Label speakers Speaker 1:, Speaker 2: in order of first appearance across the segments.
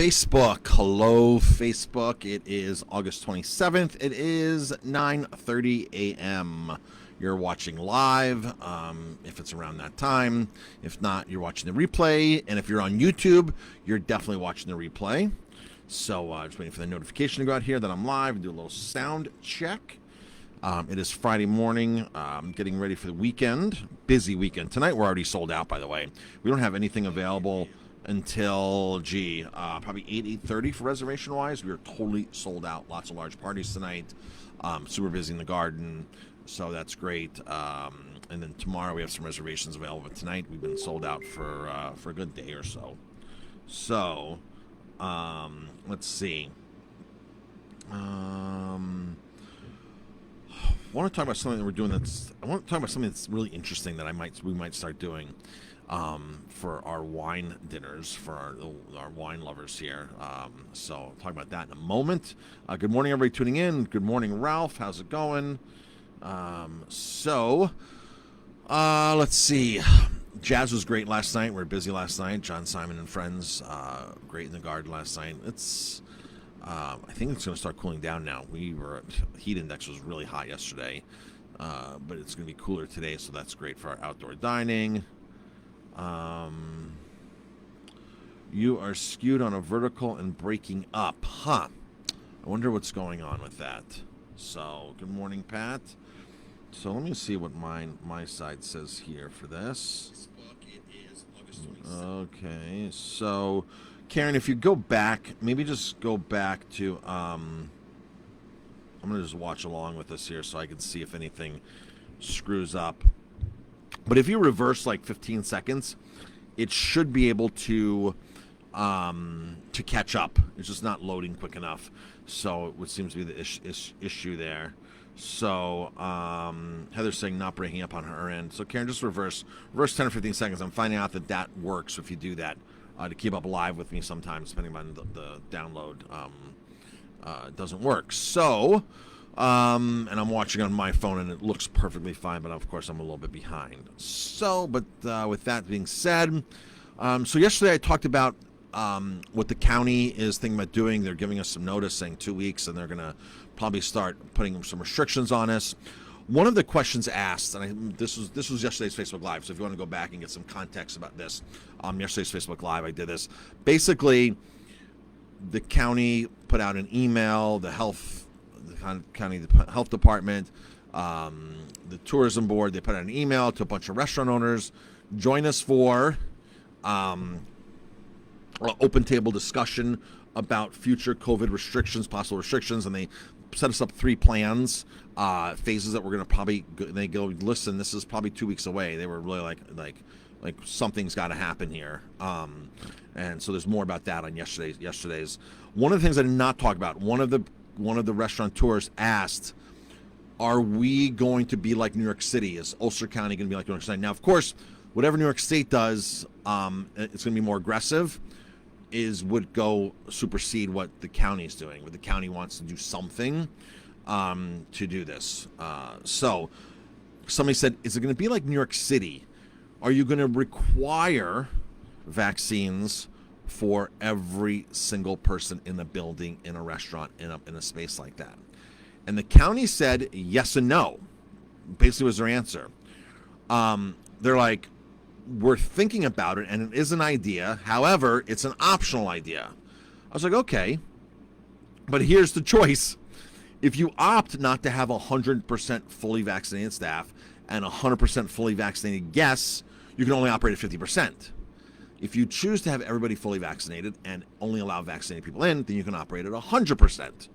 Speaker 1: Facebook. Hello, Facebook. It is August 27th. It is 9:30 a.m. You're watching live, if it's around that time. If not, you're watching the replay. And if you're on YouTube, you're definitely watching the replay. So just waiting for the notification to go out here that I'm live and do a little sound check. It is Friday morning. Getting ready for the weekend. Busy weekend. Tonight we're already sold out, by the way. We don't have anything available until probably 8:30 for reservation wise. We are totally sold out. Lots of large parties tonight. Super busy in the garden, so that's great. And then tomorrow we have some reservations available. But tonight we've been sold out for a good day or so. So let's see. I want to talk about something that we're doing. I want to talk about something that's really interesting that we might start doing. For our wine dinners, for our wine lovers here. So I'll talk about that in a moment. Good morning, everybody tuning in. Good morning, Ralph. How's it going? Let's see. Jazz was great last night. We were busy last night. John Simon and friends, great in the garden last night. I think it's going to start cooling down now. Heat index was really hot yesterday, but it's going to be cooler today, so that's great for our outdoor dining. You are skewed on a vertical and breaking up. Huh. I wonder what's going on with that. So, good morning, Pat. So, let me see what my side says here for this. Okay, so, Karen, if you go back, maybe just go back to, I'm going to just watch along with this here so I can see if anything screws up. But if you reverse like 15 seconds, it should be able to catch up. It's just not loading quick enough. So what seems to be the issue there. So Heather's saying not breaking up on her end. So Karen, just reverse 10 or 15 seconds. I'm finding out that works if you do that to keep up live with me sometimes, depending on the download. It doesn't work. So... and I'm watching on my phone, and it looks perfectly fine, but of course I'm a little bit behind. So, but with that being said, so yesterday I talked about what the county is thinking about doing. They're giving us some notice, saying 2 weeks, and they're going to probably start putting some restrictions on us. One of the questions asked, and this was yesterday's Facebook Live, so if you want to go back and get some context about this, yesterday's Facebook Live I did this. Basically, the county put out an email, the county health department, the tourism board, they put out an email to a bunch of restaurant owners. Join us for open table discussion about future COVID restrictions, possible restrictions, and they set us up 3 plans, phases that we're going to probably they go, listen, this is probably 2 weeks away. They were really like something's got to happen here. And so there's more about that on yesterday's. One of the things I did not talk about, one of the restaurateurs asked, are we going to be like New York City? Is Ulster County going to be like New York City? Now, of course, whatever New York State does, it's going to be more aggressive, would go supersede what the county is doing. What the county wants to do something to do this. So somebody said, is it going to be like New York City? Are you going to require vaccines for every single person in the building, in a restaurant, in a space like that? And the county said yes and no. Basically was their answer. They're like, we're thinking about it, and it is an idea. However, it's an optional idea. I was like, okay, but here's the choice. If you opt not to have 100% fully vaccinated staff and 100% fully vaccinated guests, you can only operate at 50%. If you choose to have everybody fully vaccinated and only allow vaccinated people in, then you can operate at 100%.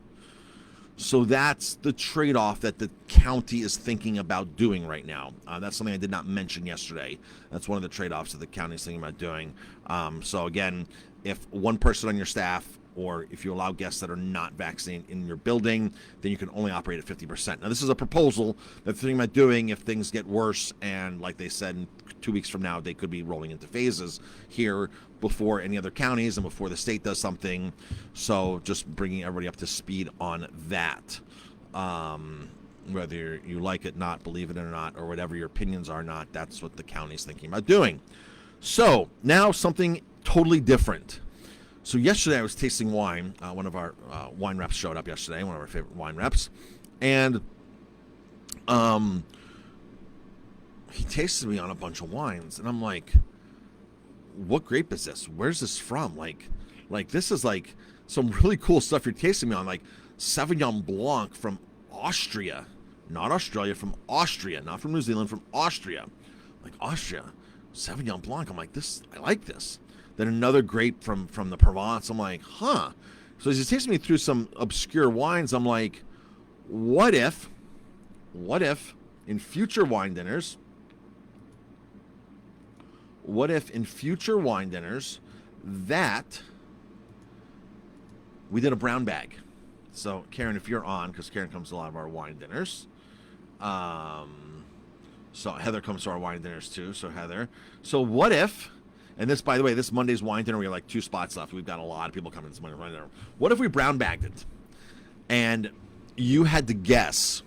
Speaker 1: So that's the trade-off that the county is thinking about doing right now. That's something I did not mention yesterday. That's one of the trade-offs that the county is thinking about doing. So again, if one person on your staff, or if you allow guests that are not vaccinated in your building, then you can only operate at 50%. Now, this is a proposal that they're thinking about doing if things get worse, and like they said, 2 weeks from now, they could be rolling into phases here before any other counties and before the state does something. So just bringing everybody up to speed on that. Whether you like it, not, believe it or not, or whatever your opinions are not, that's what the county's thinking about doing. So now something totally different. So yesterday I was tasting wine. One of our wine reps showed up yesterday, one of our favorite wine reps. And he tasted me on a bunch of wines. And I'm like, what grape is this? Where's this from? Like this is like some really cool stuff you're tasting me on. Like Sauvignon Blanc from Austria. Not Australia, from Austria. Not from New Zealand, from Austria. Like Austria. Sauvignon Blanc. I'm like, I like this. Then another grape from the Provence. I'm like, huh. So as he's tasting me through some obscure wines, I'm like, what if in future wine dinners, that we did a brown bag? So Karen, if you're on, because Karen comes to a lot of our wine dinners. So Heather comes to our wine dinners too. So Heather. So what if, and this, by the way, this Monday's wine dinner, we have like 2 spots left. We've got a lot of people coming this Monday's wine dinner. What if we brown bagged it? And you had to guess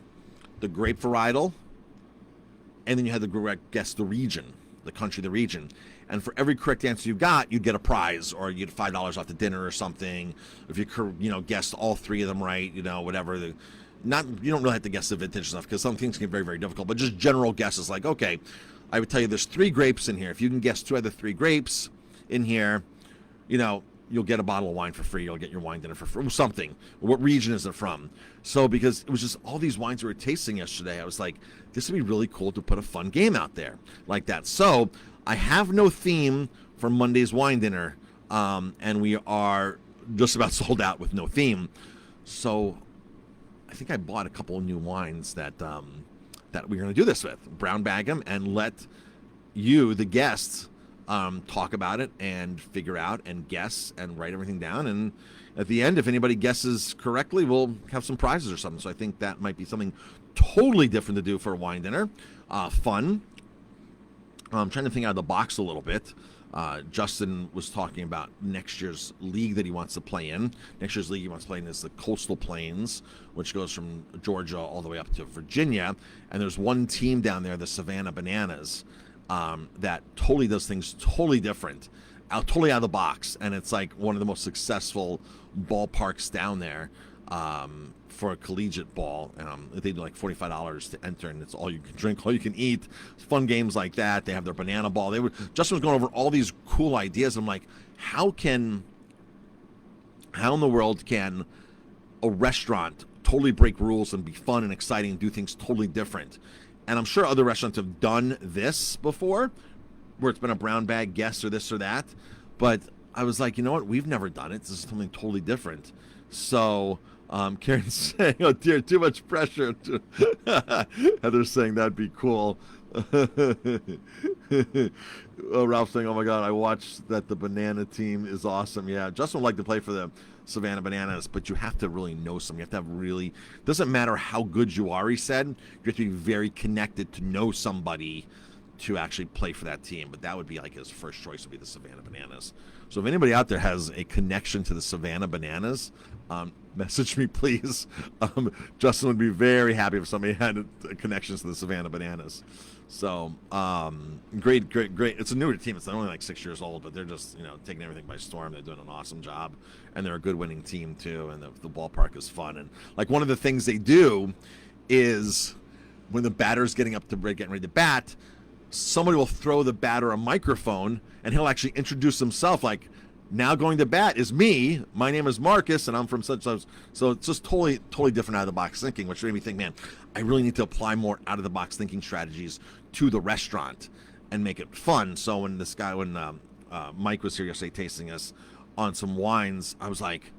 Speaker 1: the grape varietal, and then you had to guess the region, the country, the region. And for every correct answer you got, you'd get a prize, or you'd $5 off the dinner or something. If you guessed all 3 of them right, whatever. You don't really have to guess the vintage stuff, because some things can get very, very difficult. But just general guesses, like, okay, I would tell you there's 3 grapes in here. If you can guess 2 out of the 3 grapes in here, you'll get a bottle of wine for free. You'll get your wine dinner for free. Something. What region is it from? So because it was just all these wines we were tasting yesterday, I was like, this would be really cool to put a fun game out there like that. So I have no theme for Monday's wine dinner, and we are just about sold out with no theme. So I think I bought a couple of new wines that we're going to do this with. Brown bag them and let you, the guests, talk about it and figure out and guess and write everything down. And at the end, if anybody guesses correctly, we'll have some prizes or something. So I think that might be something totally different to do for a wine dinner. Fun. I'm trying to think out of the box a little bit. Justin was talking about next year's league that he wants to play in. Next year's league he wants to play in is the Coastal Plains, which goes from Georgia all the way up to Virginia. And there's one team down there, the Savannah Bananas, that totally does things totally different, totally out of the box. And it's like one of the most successful ballparks down there for a collegiate ball. They do like $45 to enter, and it's all you can drink, all you can eat. Fun games like that. They have their banana ball. Justin was going over all these cool ideas. I'm like, how in the world can a restaurant totally break rules and be fun and exciting and do things totally different? And I'm sure other restaurants have done this before, where it's been a brown bag guess or this or that. But I was like, you know what? We've never done it. This is something totally different. So Karen's saying, oh dear, too much pressure. Heather's saying that'd be cool. Ralph's saying, oh my God, I watched that the banana team is awesome. Yeah, Justin would like to play for the Savannah Bananas, but you have to really know some. You have to have really, doesn't matter how good you are, he said. You have to be very connected to know somebody to actually play for that team. But that would be like his first choice, would be the Savannah Bananas. So if anybody out there has a connection to the Savannah Bananas, message me, please. Justin would be very happy if somebody had connections to the Savannah Bananas. So great. It's a newer team. It's only like 6 years old, but they're just taking everything by storm. They're doing an awesome job, and they're a good winning team too. And the ballpark is fun. And like one of the things they do is when the batter's getting ready to bat, somebody will throw the batter a microphone, and he'll actually introduce himself like, now going to bat is me. My name is Marcus, and I'm from such. So it's just totally different out of the box thinking, which made me think, man, I really need to apply more out of the box thinking strategies to the restaurant and make it fun. So when Mike was here yesterday tasting us on some wines, I was like,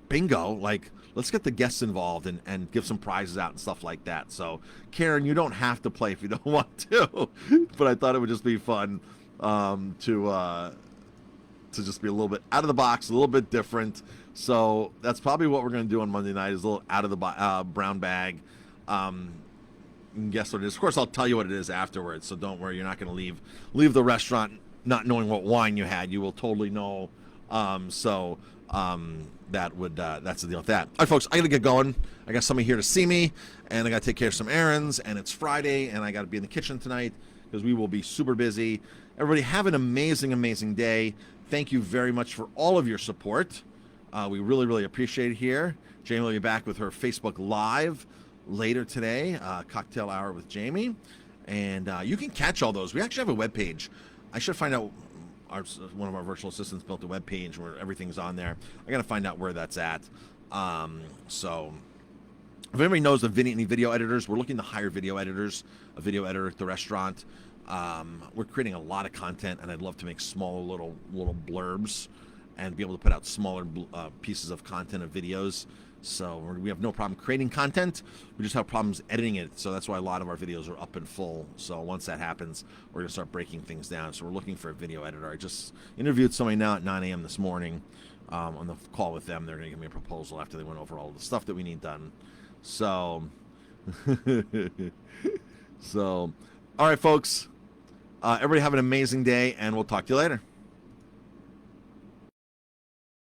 Speaker 1: bingo, like let's get the guests involved and give some prizes out and stuff like that. So Karen, you don't have to play if you don't want to, but I thought it would just be fun to just be a little bit out of the box, a little bit different. So that's probably what we're going to do on Monday night, is a little out of the brown bag. Guess what it is. Of course, I'll tell you what it is afterwards, so don't worry. You're not going to leave the restaurant not knowing what wine you had. You will totally know. That's the deal with that. All right, folks, I got to get going. I got somebody here to see me, and I got to take care of some errands, and it's Friday, and I got to be in the kitchen tonight because we will be super busy. Everybody have an amazing, amazing day. thank you very much for all of your support. We really, really appreciate it here. Jamie will be back with her Facebook Live later today, Cocktail Hour with Jamie. And you can catch all those. We actually have a webpage. I should find out. One of our virtual assistants built a web page where everything's on there. I got to find out where that's at. So if anybody knows of any video editors, we're looking to hire video editors, a video editor at the restaurant. We're creating a lot of content, and I'd love to make small little blurbs and be able to put out smaller pieces of content of videos. So we have no problem creating content. We just have problems editing it. So that's why a lot of our videos are up and full. So once that happens, we're going to start breaking things down. So we're looking for a video editor. I just interviewed somebody now at 9 a.m. this morning on the call with them. They're going to give me a proposal after they went over all the stuff that we need done. So, all right, folks. Everybody have an amazing day, and we'll talk to you later.